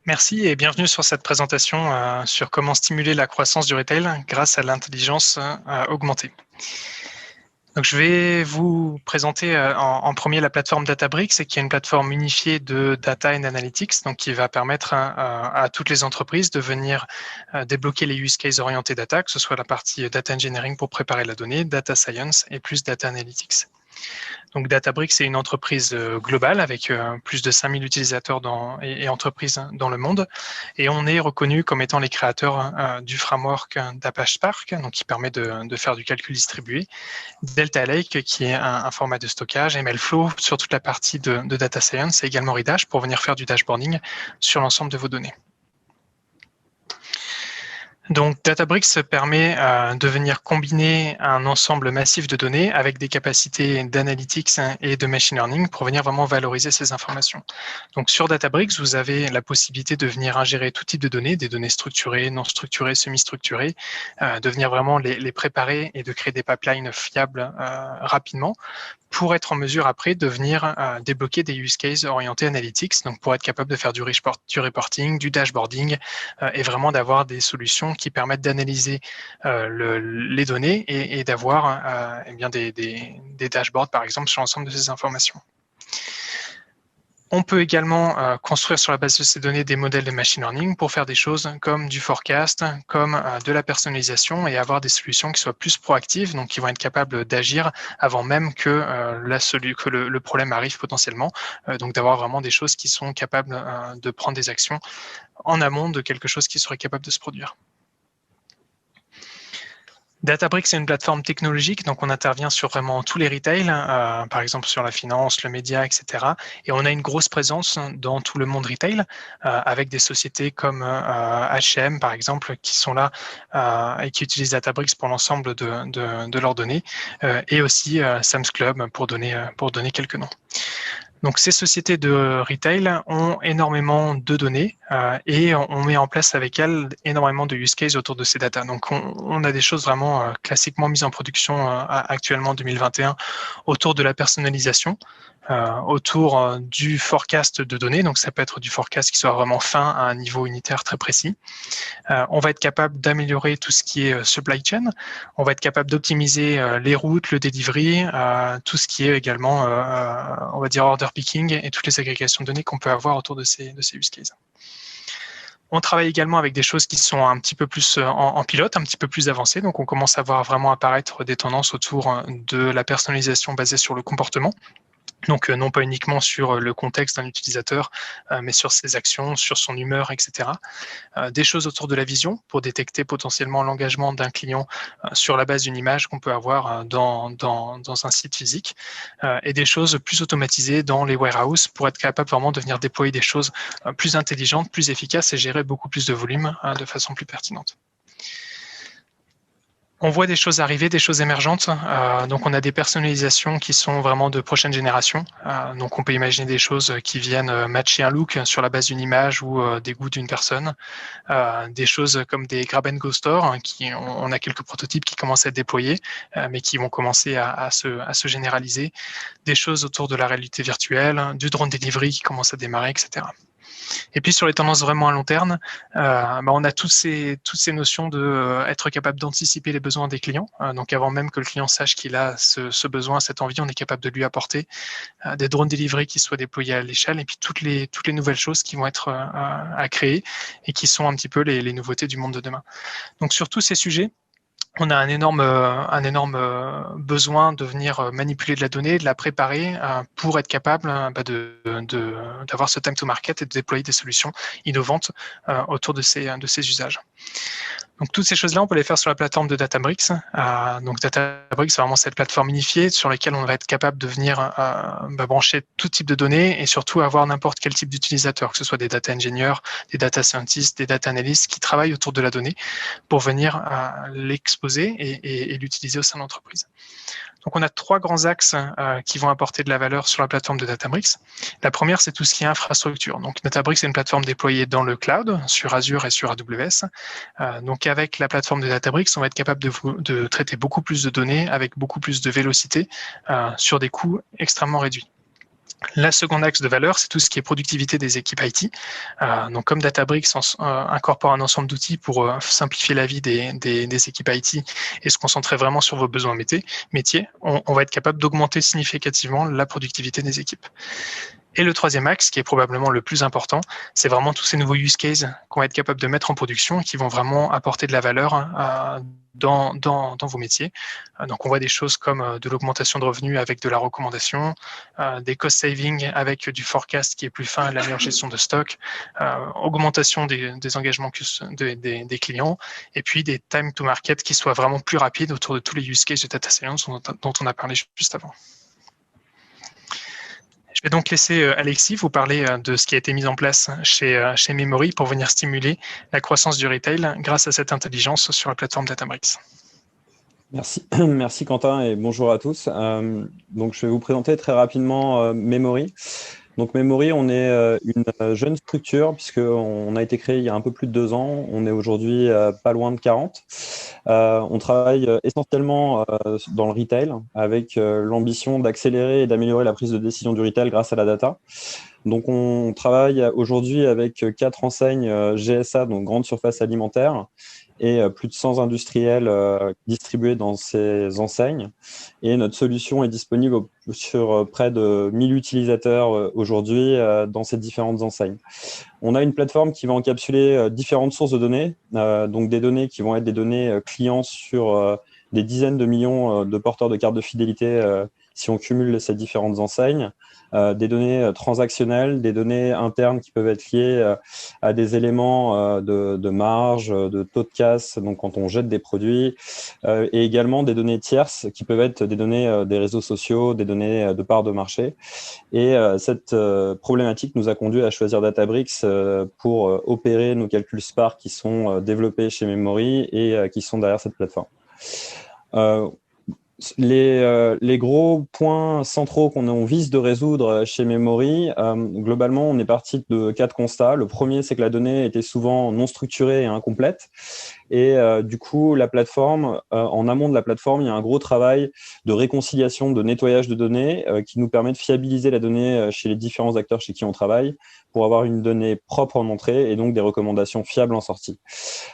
Merci et bienvenue sur cette présentation sur comment stimuler la croissance du retail grâce à l'intelligence augmentée. Donc, je vais vous présenter en premier la plateforme Databricks, qui est une plateforme unifiée de data and analytics, donc qui va permettre à toutes les entreprises de venir débloquer les use cases orientés data, que ce soit la partie data engineering pour préparer la donnée, data science et plus data analytics. Donc Databricks, c'est une entreprise globale avec plus de 5000 utilisateurs et entreprises dans le monde. Et on est reconnu comme étant les créateurs du framework d'Apache Spark, donc qui permet de faire du calcul distribué, Delta Lake, qui est un format de stockage, MLflow sur toute la partie de data science, et également Redash pour venir faire du dashboarding sur l'ensemble de vos données. Donc, Databricks permet de venir combiner un ensemble massif de données avec des capacités d'analytics et de machine learning pour venir vraiment valoriser ces informations. Donc, sur Databricks, vous avez la possibilité de venir ingérer tout type de données, des données structurées, non structurées, semi-structurées, de venir vraiment les préparer et de créer des pipelines fiables rapidement pour être en mesure après de venir débloquer des use cases orientés analytics, donc pour être capable de faire du reporting, du dashboarding et vraiment d'avoir des solutions qui permettent d'analyser les données et d'avoir des dashboards par exemple sur l'ensemble de ces informations. On peut également construire sur la base de ces données des modèles de machine learning pour faire des choses comme du forecast, comme de la personnalisation et avoir des solutions qui soient plus proactives, donc qui vont être capables d'agir avant même que le problème arrive potentiellement, donc d'avoir vraiment des choses qui sont capables de prendre des actions en amont de quelque chose qui serait capable de se produire. Databricks, c'est une plateforme technologique, donc on intervient sur vraiment tous les retails, par exemple sur la finance, le média, etc. Et on a une grosse présence dans tout le monde retail, avec des sociétés comme H&M, par exemple, qui sont là et qui utilisent Databricks pour l'ensemble de leurs données, et aussi Sam's Club pour donner quelques noms. Donc, ces sociétés de retail ont énormément de données et on met en place avec elles énormément de use cases autour de ces data. Donc, on a des choses vraiment classiquement mises en production actuellement en 2021 autour de la personnalisation, autour du forecast de données. Donc, ça peut être du forecast qui soit vraiment fin à un niveau unitaire très précis. On va être capable d'améliorer tout ce qui est supply chain. On va être capable d'optimiser les routes, le delivery, tout ce qui est également, on va dire, order picking et toutes les agrégations de données qu'on peut avoir autour de ces use cases. On travaille également avec des choses qui sont un petit peu plus en pilote, un petit peu plus avancées. Donc, on commence à voir vraiment apparaître des tendances autour de la personnalisation basée sur le comportement. Donc, non pas uniquement sur le contexte d'un utilisateur, mais sur ses actions, sur son humeur, etc. Des choses autour de la vision pour détecter potentiellement l'engagement d'un client sur la base d'une image qu'on peut avoir dans un site physique. Et des choses plus automatisées dans les warehouses pour être capable vraiment de venir déployer des choses plus intelligentes, plus efficaces et gérer beaucoup plus de volume de façon plus pertinente. On voit des choses arriver, des choses émergentes. Donc, on a des personnalisations qui sont vraiment de prochaine génération. Donc, on peut imaginer des choses qui viennent matcher un look sur la base d'une image ou des goûts d'une personne. Des choses comme des grab and go stores, on a quelques prototypes qui commencent à être déployés, mais qui vont commencer à se généraliser. Des choses autour de la réalité virtuelle, du drone delivery qui commence à démarrer, etc. Et puis sur les tendances vraiment à long terme, on a toutes ces notions de être capable d'anticiper les besoins des clients. Donc avant même que le client sache qu'il a ce besoin, cette envie, on est capable de lui apporter des drones delivery qui soient déployés à l'échelle et puis toutes les nouvelles choses qui vont être à créer et qui sont un petit peu les nouveautés du monde de demain. Donc sur tous ces sujets, on a un énorme besoin de venir manipuler de la donnée, de la préparer pour être capable d'avoir ce time to market et de déployer des solutions innovantes autour de ces usages. Donc, toutes ces choses-là, on peut les faire sur la plateforme de Databricks. Donc, Databricks, c'est vraiment cette plateforme unifiée sur laquelle on va être capable de venir brancher tout type de données et surtout avoir n'importe quel type d'utilisateur, que ce soit des data engineers, des data scientists, des data analysts qui travaillent autour de la donnée pour venir l'exposer et l'utiliser au sein de l'entreprise. Donc, on a trois grands axes qui vont apporter de la valeur sur la plateforme de Databricks. La première, c'est tout ce qui est infrastructure. Donc, Databricks, c'est une plateforme déployée dans le cloud, sur Azure et sur AWS. Donc, avec la plateforme de Databricks, on va être capable de traiter beaucoup plus de données avec beaucoup plus de vélocité sur des coûts extrêmement réduits. La seconde axe de valeur, c'est tout ce qui est productivité des équipes IT. Donc, comme Databricks incorpore un ensemble d'outils pour simplifier la vie des équipes IT et se concentrer vraiment sur vos besoins métiers, on va être capable d'augmenter significativement la productivité des équipes. Et le troisième axe, qui est probablement le plus important, c'est vraiment tous ces nouveaux use cases qu'on va être capable de mettre en production et qui vont vraiment apporter de la valeur dans vos métiers. Donc, on voit des choses comme de l'augmentation de revenus avec de la recommandation, des cost saving avec du forecast qui est plus fin, la meilleure gestion de stock, augmentation des engagements des clients, et puis des time to market qui soient vraiment plus rapides autour de tous les use cases de data science dont on a parlé juste avant. Je vais donc laisser Alexis vous parler de ce qui a été mis en place chez Memory pour venir stimuler la croissance du retail grâce à cette intelligence sur la plateforme Databricks. Merci, merci Quentin et bonjour à tous. Donc je vais vous présenter très rapidement Memory. Donc Memory, on est une jeune structure puisqu'on a été créé il y a un peu plus de 2 ans. On est aujourd'hui pas loin de 40. On travaille essentiellement dans le retail avec l'ambition d'accélérer et d'améliorer la prise de décision du retail grâce à la data. Donc on travaille aujourd'hui avec 4 enseignes GSA, donc grandes surfaces alimentaires, et plus de 100 industriels distribués dans ces enseignes. Et notre solution est disponible sur près de 1000 utilisateurs aujourd'hui dans ces différentes enseignes. On a une plateforme qui va encapsuler différentes sources de données, donc des données qui vont être des données clients sur des dizaines de millions de porteurs de cartes de fidélité si on cumule ces différentes enseignes, des données transactionnelles, des données internes qui peuvent être liées à des éléments de marge, de taux de casse, donc quand on jette des produits, et également des données tierces qui peuvent être des données des réseaux sociaux, des données de part de marché. Et cette problématique nous a conduit à choisir Databricks pour opérer nos calculs Spark qui sont développés chez Memory et qui sont derrière cette plateforme. Les gros points centraux qu'on vise de résoudre chez Memory, globalement, on est parti de 4 constats. Le premier, c'est que la donnée était souvent non structurée et incomplète. Et du coup, la plateforme, en amont de la plateforme, il y a un gros travail de réconciliation, de nettoyage de données qui nous permet de fiabiliser la donnée chez les différents acteurs chez qui on travaille pour avoir une donnée propre en entrée et donc des recommandations fiables en sortie.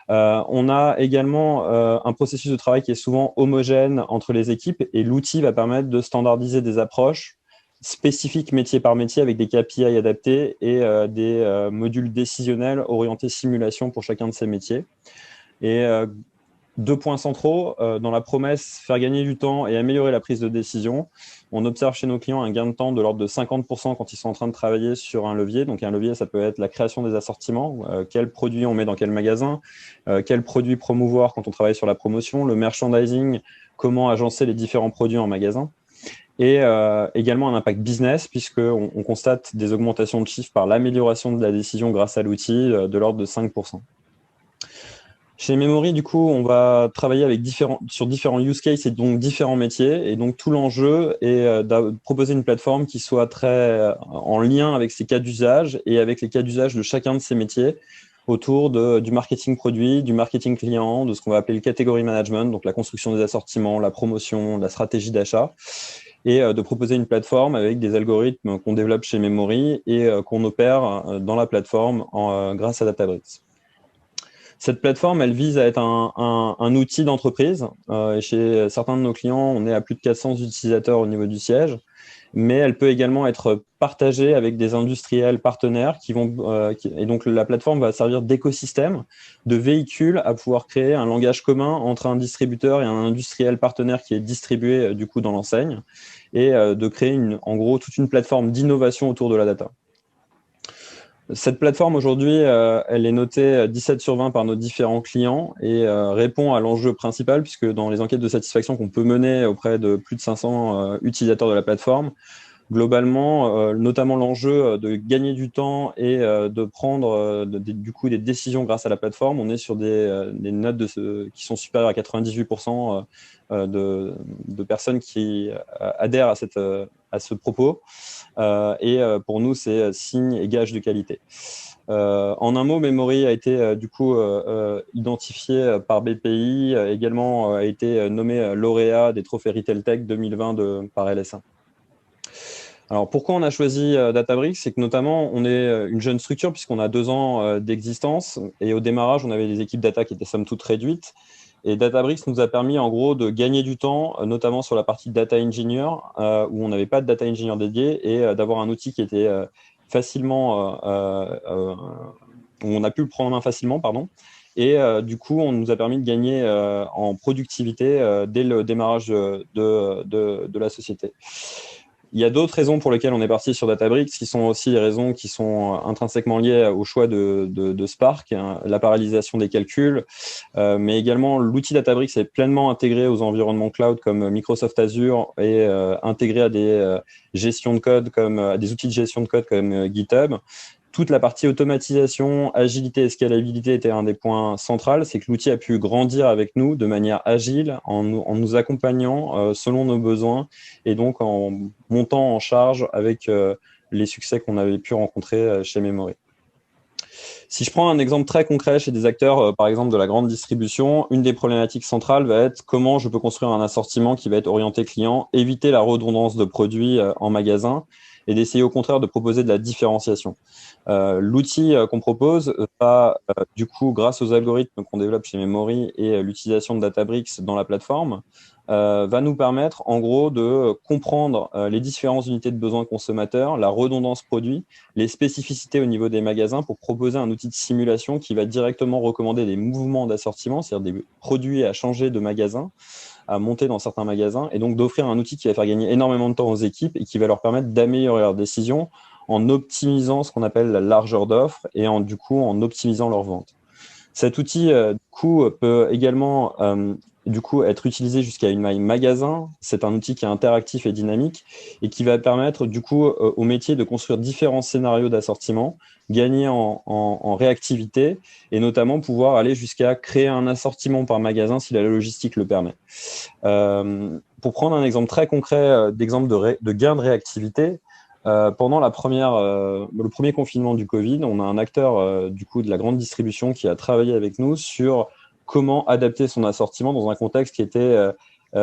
On a également un processus de travail qui est souvent homogène entre les équipes et l'outil va permettre de standardiser des approches spécifiques métier par métier avec des KPI adaptés et des modules décisionnels orientés simulation pour chacun de ces métiers. Et 2 points centraux, dans la promesse, faire gagner du temps et améliorer la prise de décision. On observe chez nos clients un gain de temps de l'ordre de 50% quand ils sont en train de travailler sur un levier. Donc un levier, ça peut être la création des assortiments, quel produit on met dans quel magasin, quel produit promouvoir quand on travaille sur la promotion, le merchandising, comment agencer les différents produits en magasin. Et également un impact business, puisqu'on constate des augmentations de chiffres par l'amélioration de la décision grâce à l'outil de l'ordre de 5%. Chez Memory, du coup, on va travailler avec sur différents use cases et donc différents métiers. Et donc, tout l'enjeu est de proposer une plateforme qui soit très en lien avec ces cas d'usage et avec les cas d'usage de chacun de ces métiers autour du marketing produit, du marketing client, de ce qu'on va appeler le category management, donc la construction des assortiments, la promotion, la stratégie d'achat, et de proposer une plateforme avec des algorithmes qu'on développe chez Memory et qu'on opère dans la plateforme grâce à Databricks. Cette plateforme, elle vise à être un outil d'entreprise. Chez certains de nos clients, on est à plus de 400 utilisateurs au niveau du siège, mais elle peut également être partagée avec des industriels partenaires et donc la plateforme va servir d'écosystème, de véhicule à pouvoir créer un langage commun entre un distributeur et un industriel partenaire qui est distribué du coup dans l'enseigne et de créer en gros toute une plateforme d'innovation autour de la data. Cette plateforme aujourd'hui, elle est notée 17 sur 20 par nos différents clients et répond à l'enjeu principal puisque dans les enquêtes de satisfaction qu'on peut mener auprès de plus de 500 utilisateurs de la plateforme, globalement, notamment l'enjeu de gagner du temps et de prendre du coup des décisions grâce à la plateforme, on est sur des notes qui sont supérieures à 98% de personnes qui adhèrent à ce propos. Et pour nous, c'est signe et gage de qualité. En un mot, Memory a été du coup identifié par BPI, également a été nommé lauréat des trophées Retail Tech 2020 par LSA. Alors, pourquoi on a choisi Databricks? C'est que notamment, on est une jeune structure puisqu'on a 2 ans d'existence. Et au démarrage, on avait des équipes data qui étaient somme toute réduites. Et Databricks nous a permis en gros de gagner du temps, notamment sur la partie data engineer, où on n'avait pas de data engineer dédié, et d'avoir un outil qui était facilement, où on a pu le prendre en main facilement, pardon. Et du coup, on nous a permis de gagner en productivité dès le démarrage de la société. Il y a d'autres raisons pour lesquelles on est parti sur Databricks, qui sont aussi des raisons qui sont intrinsèquement liées au choix de Spark, hein, la parallélisation des calculs, mais également l'outil Databricks est pleinement intégré aux environnements cloud comme Microsoft Azure et intégré à des gestions de code comme à des outils de gestion de code comme GitHub. Toute la partie automatisation, agilité et scalabilité était un des points centraux. C'est que l'outil a pu grandir avec nous de manière agile, en nous accompagnant selon nos besoins et donc en montant en charge avec les succès qu'on avait pu rencontrer chez Memory. Si je prends un exemple très concret chez des acteurs, par exemple de la grande distribution, une des problématiques centrales va être comment je peux construire un assortiment qui va être orienté client, éviter la redondance de produits en magasin et d'essayer au contraire de proposer de la différenciation. L'outil qu'on propose va du coup, grâce aux algorithmes qu'on développe chez Memory et l'utilisation de Databricks dans la plateforme, va nous permettre en gros de comprendre les différentes unités de besoin consommateurs, la redondance produit, les spécificités au niveau des magasins pour proposer un outil de simulation qui va directement recommander des mouvements d'assortiment, c'est-à-dire des produits à changer de magasin, à monter dans certains magasins, et donc d'offrir un outil qui va faire gagner énormément de temps aux équipes et qui va leur permettre d'améliorer leurs décisions en optimisant ce qu'on appelle la largeur d'offres et du coup en optimisant leurs ventes. Cet outil du coup peut également du coup être utilisé jusqu'à une maille magasin. C'est un outil qui est interactif et dynamique et qui va permettre du coup au métier de construire différents scénarios d'assortiment, gagner en réactivité et notamment pouvoir aller jusqu'à créer un assortiment par magasin si la logistique le permet. Pour prendre un exemple très concret d'exemple de gain de réactivité, pendant le premier confinement du Covid, on a un acteur du coup de la grande distribution qui a travaillé avec nous sur comment adapter son assortiment dans un contexte qui était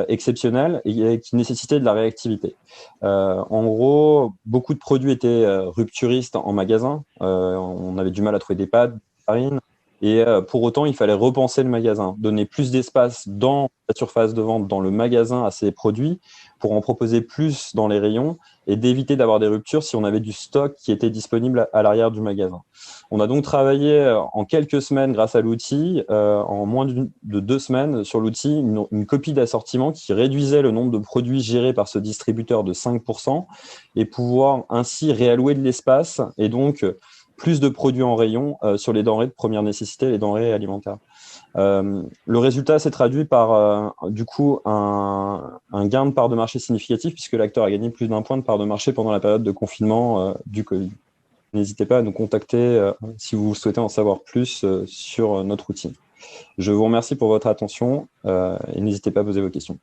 exceptionnel et qui nécessitait de la réactivité. En gros, beaucoup de produits étaient rupturistes en magasin. On avait du mal à trouver des pâtes, des farines. Et pour autant, il fallait repenser le magasin, donner plus d'espace dans la surface de vente, dans le magasin à ces produits, pour en proposer plus dans les rayons et d'éviter d'avoir des ruptures si on avait du stock qui était disponible à l'arrière du magasin. On a donc travaillé en quelques semaines grâce à l'outil, en moins de 2 semaines sur l'outil, une copie d'assortiment qui réduisait le nombre de produits gérés par ce distributeur de 5% et pouvoir ainsi réallouer de l'espace et donc plus de produits en rayon sur les denrées de première nécessité, les denrées alimentaires. Le résultat s'est traduit par du coup un gain de part de marché significatif puisque l'acteur a gagné plus d'1 point de part de marché pendant la période de confinement du Covid. N'hésitez pas à nous contacter si vous souhaitez en savoir plus sur notre outil. Je vous remercie pour votre attention et n'hésitez pas à poser vos questions.